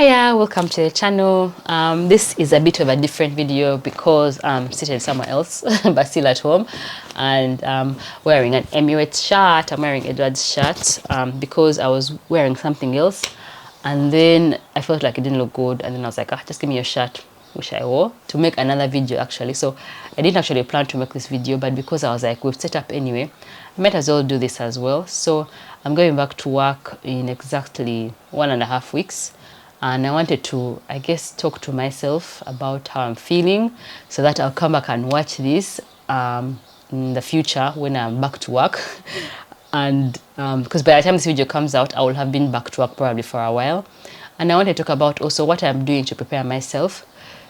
Hiya, welcome to the channel. This is a bit of a different video because I'm sitting somewhere else but still at home, and wearing an Emirates shirt. I'm wearing Edward's shirt because I was wearing something else and then I felt like it didn't look good, and then I was like, just give me your shirt, which I wore to make another video actually. So I didn't actually plan to make this video, but because I was like, we've set up anyway, I might as well do this as well. So I'm going back to work in exactly 1.5 weeks. And I wanted to, I guess, talk to myself about how I'm feeling so that I'll come back and watch this in the future when I'm back to work. And because by the time this video comes out, I will have been back to work probably for a while. And I want to talk about also what I'm doing to prepare myself.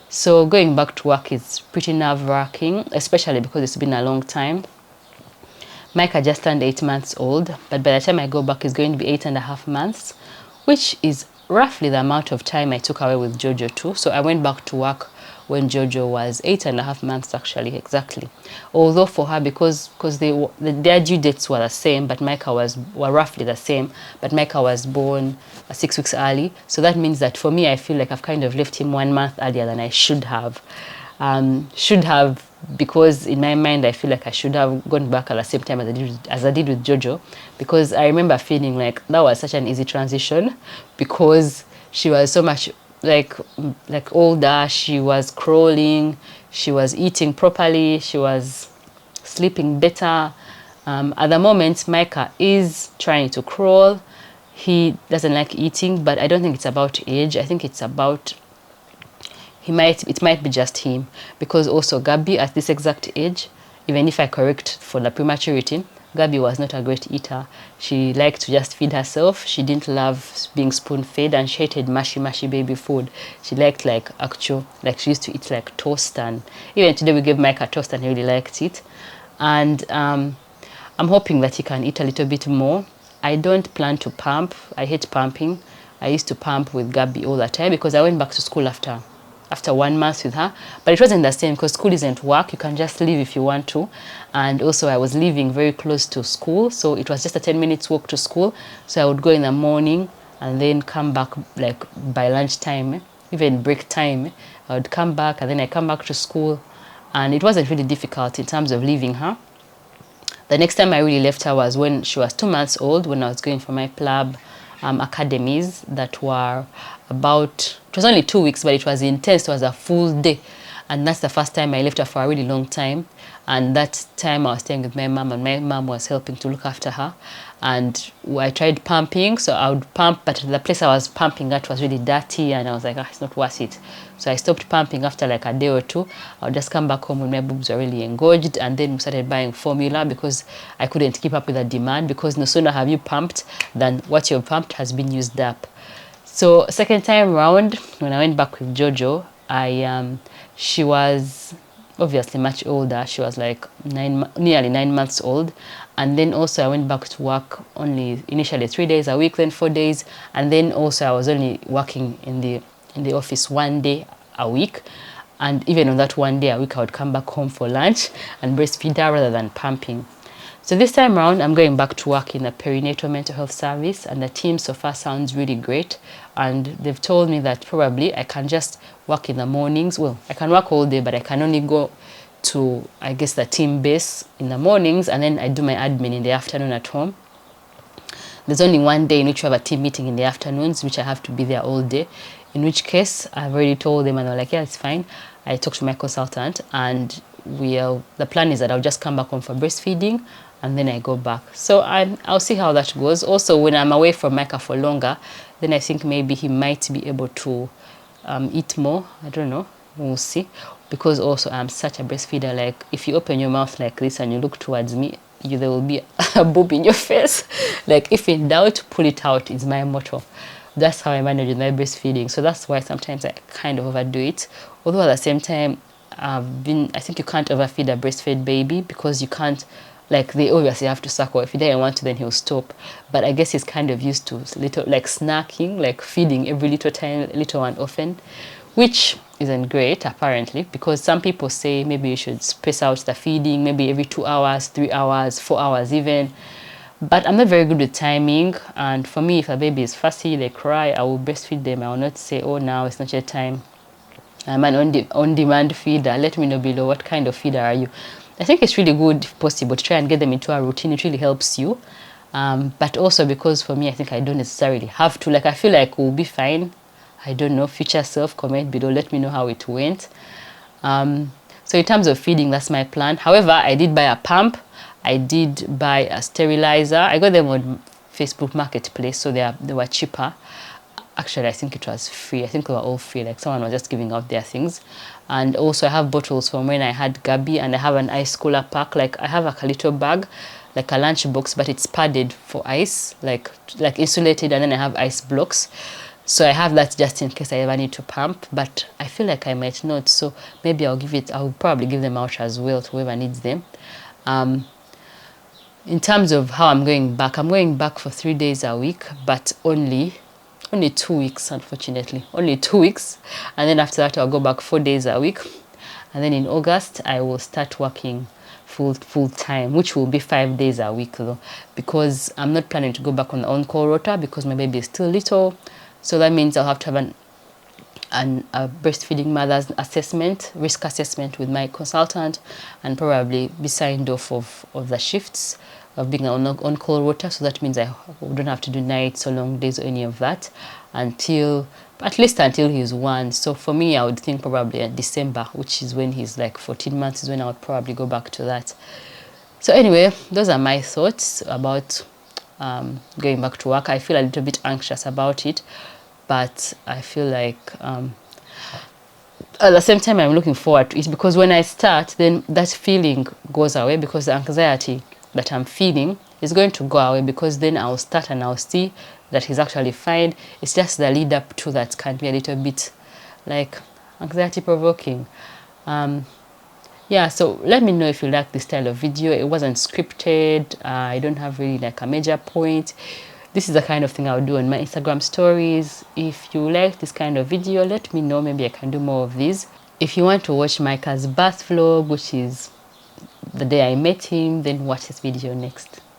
So going back to work is pretty nerve-wracking, especially because it's been a long time. Micah just turned 8 months old, but by the time I go back, it's going to be 8.5 months, which is roughly the amount of time I took away with Jojo too. So I went back to work when Jojo was 8.5 months actually, exactly. Although for her, because their due dates were the same, but Micah were roughly the same, but Micah was born 6 weeks early. So that means that for me, I feel like I've kind of left him 1 month earlier than I should have. Because in my mind I feel like I should have gone back at the same time as I did with Jojo, because I remember feeling like that was such an easy transition because she was so much like older, she was crawling, she was eating properly, she was sleeping better. At the moment Micah is trying to crawl, he doesn't like eating, but I don't think it's about age. I think it's about it might be just him, because also Gabby at this exact age, even if I correct for the prematurity, Gabby was not a great eater. She liked to just feed herself. She didn't love being spoon fed, and she hated mushy baby food. She liked she used to eat like toast, and even today we gave Mike a toast and he really liked it. And I'm hoping that he can eat a little bit more. I don't plan to pump. I hate pumping. I used to pump with Gabby all the time because I went back to school after 1 month with her, but it wasn't the same because school isn't work. You can just leave if you want to, and also I was living very close to school, so it was just a 10 minutes walk to school. So I would go in the morning and then come back like by lunchtime, even break time. I would come back and then I come back to school, and it wasn't really difficult in terms of leaving her. The next time I really left her was when she was 2 months old, when I was going for my PLAB academies that were about, it was only 2 weeks, but it was intense. It was a full day, and that's the first time I left her for a really long time. And that time I was staying with my mom, and my mom was helping to look after her. And I tried pumping, so I would pump, but the place I was pumping at was really dirty, and I was like, it's not worth it. So I stopped pumping after like a day or two. I would just come back home when my boobs were really engorged, and then we started buying formula because I couldn't keep up with the demand, because no sooner have you pumped than what you've pumped has been used up. So second time round, when I went back with Jojo, she was obviously much older. She was like nearly 9 months old. And then also I went back to work only initially 3 days a week, then 4 days. And then also I was only working in the office 1 day a week. And even on that 1 day a week, I would come back home for lunch and breastfeed her rather than pumping. So this time around, I'm going back to work in a perinatal mental health service, and the team so far sounds really great. And they've told me that probably I can just work in the mornings. Well, I can work all day, but I can only go to, I guess, the team base in the mornings, and then I do my admin in the afternoon at home. There's only 1 day in which we have a team meeting in the afternoons, which I have to be there all day, in which case I've already told them, and they're like, yeah, it's fine. I talked to my consultant, and the plan is that I'll just come back home for breastfeeding, and then I go back. So I'll see how that goes. Also, when I'm away from Micah for longer, then I think maybe he might be able to eat more. I don't know. We'll see. Because also I'm such a breastfeeder. Like if you open your mouth like this and you look towards me, there will be a boob in your face. Like if in doubt, pull it out is my motto. That's how I manage with my breastfeeding. So that's why sometimes I kind of overdo it. Although at the same time, I think you can't overfeed a breastfed baby, because you can't, like they obviously have to suckle. If he doesn't want to, then he'll stop. But I guess he's kind of used to little like snacking, like feeding every little one often, which isn't great apparently, because some people say maybe you should space out the feeding, maybe every 2 hours, 3 hours, 4 hours even. But I'm not very good with timing, and for me, if a baby is fussy, they cry, I will breastfeed them. I will not say, oh, now it's not your time. I'm an on-demand feeder. Let me know below, what kind of feeder are you? I think it's really good, if possible, to try and get them into a routine. It really helps you. But also because for me, I think I don't necessarily have to. Like, I feel like we'll be fine. I don't know. Future self, comment below. Let me know how it went. So in terms of feeding, that's my plan. However, I did buy a pump. I did buy a sterilizer. I got them on Facebook Marketplace, so they were cheaper. Actually, I think it was free. I think they were all free. Like, someone was just giving out their things. And also, I have bottles from when I had Gabi, and I have an ice cooler pack. Like, I have a little bag, like a lunch box, but it's padded for ice, like insulated, and then I have ice blocks. So I have that just in case I ever need to pump, but I feel like I might not. So maybe I'll probably give them out as well to whoever needs them. In terms of how I'm going back for 3 days a week, but only 2 weeks, unfortunately. Only 2 weeks. And then after that, I'll go back 4 days a week. And then in August, I will start working full time, which will be 5 days a week though, because I'm not planning to go back on the on-call rota because my baby is still little. So that means I'll have to have a breastfeeding mother's assessment, risk assessment with my consultant, and probably be signed off of the shifts of being on-call rota. So that means I don't have to do nights or long days or any of that at least until he's 1. So for me, I would think probably in December, which is when he's like 14 months, is when I would probably go back to that. So anyway, those are my thoughts about going back to work. I feel a little bit anxious about it, but I feel like at the same time I'm looking forward to it, because when I start, then that feeling goes away, because the anxiety that I'm feeling is going to go away, because then I'll start and I'll see that he's actually fine. It's just the lead up to that can be a little bit like anxiety provoking. Yeah, so let me know if you like this style of video. It wasn't scripted. I don't have really like a major point. This is the kind of thing I would do on my Instagram stories. If you like this kind of video, let me know. Maybe I can do more of these. If you want to watch Micah's birth vlog, which is the day I met him, then watch this video next.